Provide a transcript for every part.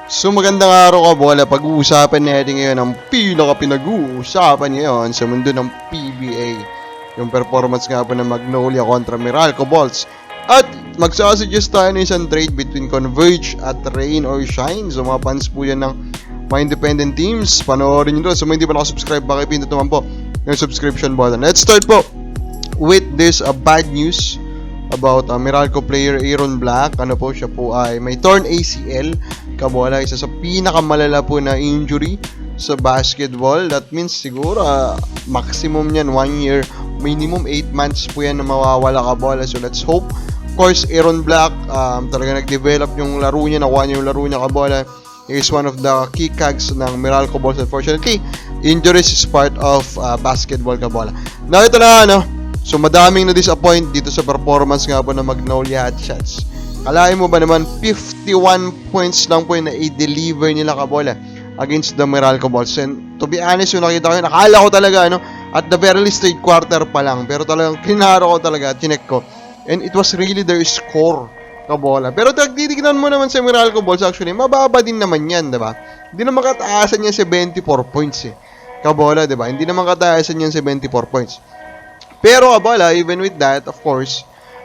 So magandang araw ka bola, pag-uusapan natin ngayon ang pinaka-pinag-uusapan ngayon sa mundo ng PBA. Yung performance nga po ng Magnolia kontra Meralco Bolts. At magsasuggest tayo ng isang trade between Converge at Rain or Shine. So mga fans po yan ng mga independent teams. Panoorin nyo doon. So hindi pa nakasubscribe, pakipindot naman po yung subscription button. Let's start po with this bad news about Meralco player Aaron Black. Ano po, siya po ay may torn ACL. Kabola, isa sa pinakamalala po na injury sa basketball. That means siguro maximum yan 1 year, minimum 8 months po yan na mawawala kabola. So let's hope. Of course, Aaron Black talaga nag-develop yung laro niya, nakuha niya yung laro niya kabola. He is one of the key cogs ng Meralco Bolts. Unfortunately, injuries is part of basketball kabola. Now ito na so madaming na-disappoint dito sa performance nga po ng Magnolia Hotshots. Kalahin mo ba naman 51 points lang po yung na-deliver nila kabola against the Meralco Bolts. And to be honest, yung nakita ko yun, nakala ko talaga at the very least third quarter pa lang, pero talagang kinaro ko talaga at chinek ko, and it was really their score kabola. Pero titignan mo naman sa Meralco Bolts, actually mababa din naman yan, diba? Hindi naman kataasan yan 74 points kabola, diba? Hindi naman kataasan yan 74 points. Pero kabola, even with that, of course,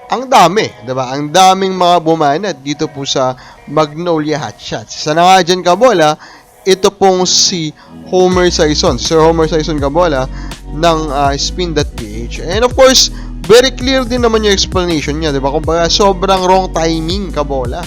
ang dami, diba? Ang daming mga bumanat dito po sa Magnolia Hotshots. Isa na nga dyan kabola, ito pong si Homer Sison, Sir Homer Sison kabola ng Spin.ph. And of course, very clear din naman yung explanation niya, diba? Kumbaga, sobrang wrong timing kabola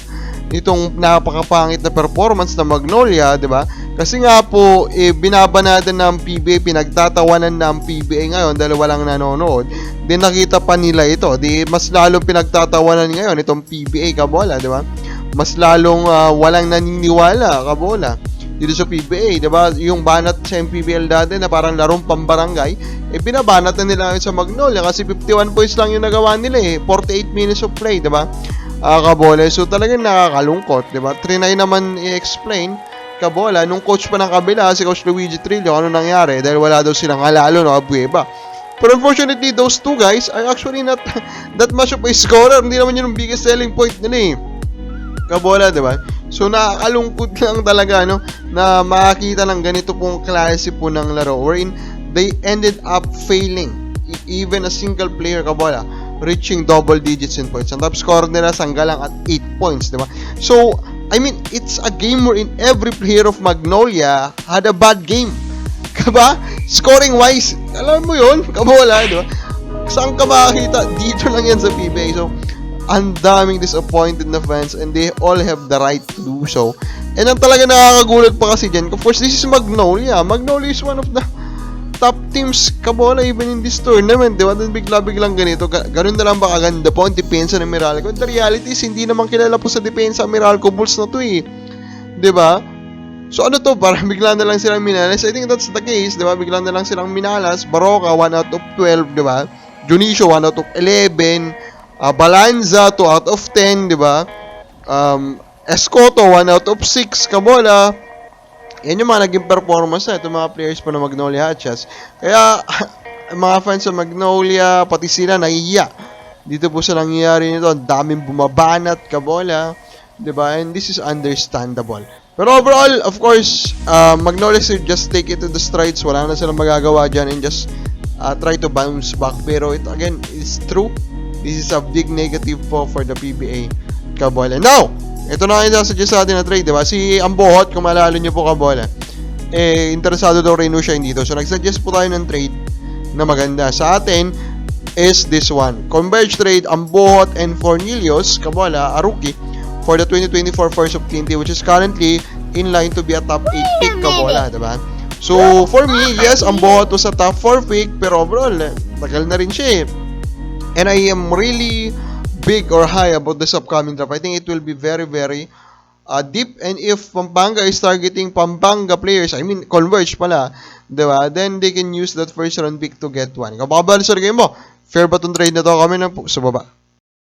itong napakapangit na performance ng Magnolia, diba? Kasi nga po, binabanatan ng PBA, pinagtatawanan ng PBA ngayon dahil walang nanonood. Din nakita pa nila ito. Di mas lalong pinagtatawanan ngayon itong PBA kabola, diba? Mas lalong walang naniniwala kabola dito sa PBA, diba? Yung banat sa MPBL dati na parang larong pambarangay, binabanat na nila sa Magnolia kasi 51 points lang yung nagawa nila 48 minutes of play, diba? Kabola. So talagang nakakalungkot, diba? Trinay naman i-explain kabola nung coach pa ng kabila, si Coach Luigi Trillo, ano nangyari dahil wala daw silang halalo no Abueva. But unfortunately, those two guys are actually not that much of a scorer. Hindi naman yun yung biggest selling point nila kabola, diba? So nakakalungkot lang talaga na makakita ng ganito pong klase po ng laro wherein they ended up failing even a single player kabola reaching double digits in points. Ang top score nila sanggalang at 8 points, diba? So, I mean, it's a game wherein every player of Magnolia had a bad game. Kaba? Scoring-wise, alam mo yun? Kabola, diba? Saan ka makakita? Dito lang yan sa PBA. So, ang daming disappointed na fans and they all have the right to do so. And ang talaga nakakagulat pa kasi dyan, of course, this is Magnolia. Magnolia is one of the top teams kabola even in this tournament, diba? Then bigla-biglang ganito, ganun na lang ba kaganda po ang depensa ng Meralco? The reality is, hindi naman kilala po sa depensa ang Meralco Bulls na to diba? So ano to, parang bigla na lang silang minalas. I think that's the case, diba? Bigla na lang silang minalas. Baroka 1 out of 12, diba? Junicio 1 out of 11, Balanza 2 out of 10, diba? Escoto 1 out of 6 kabola. Yan yung mga naging performance na itong mga players po ng Magnolia Hotshots. Kaya, mga fans sa Magnolia, pati sila nahihiya dito po sa nangyayari nito. Ang daming bumabanat, kabola, diba? And this is understandable. Pero overall, of course, Magnolia should just take it to the strides. Wala na silang magagawa dyan and just try to bounce back. Pero it, again, it's true. This is a big negative po for the PBA, kabola. Now, ito na kayo suggest sa atin na trade, diba? Si Ambohot, kung maalala nyo po kabola, interesado daw Rain or Shine dito. So, nag-suggest po tayo ng trade na maganda. Sa atin is this one. Converge trade, Ambohot and Fornelius, kabola, a rookie, for the 2024 first of TNT, which is currently in line to be a top 8 pick, kabola, diba? So, for me, yes, Ambohot was a top 4 pick, pero overall, tagal na rin siya And I am really big or high about this upcoming draft. I think it will be very, very deep. And if Pampanga is targeting Pampanga players, I mean, Converge pala, diba? Then they can use that first round pick to get one. Kapag ba sa game mo, fair ba itong trade na to? Kami na po sa baba.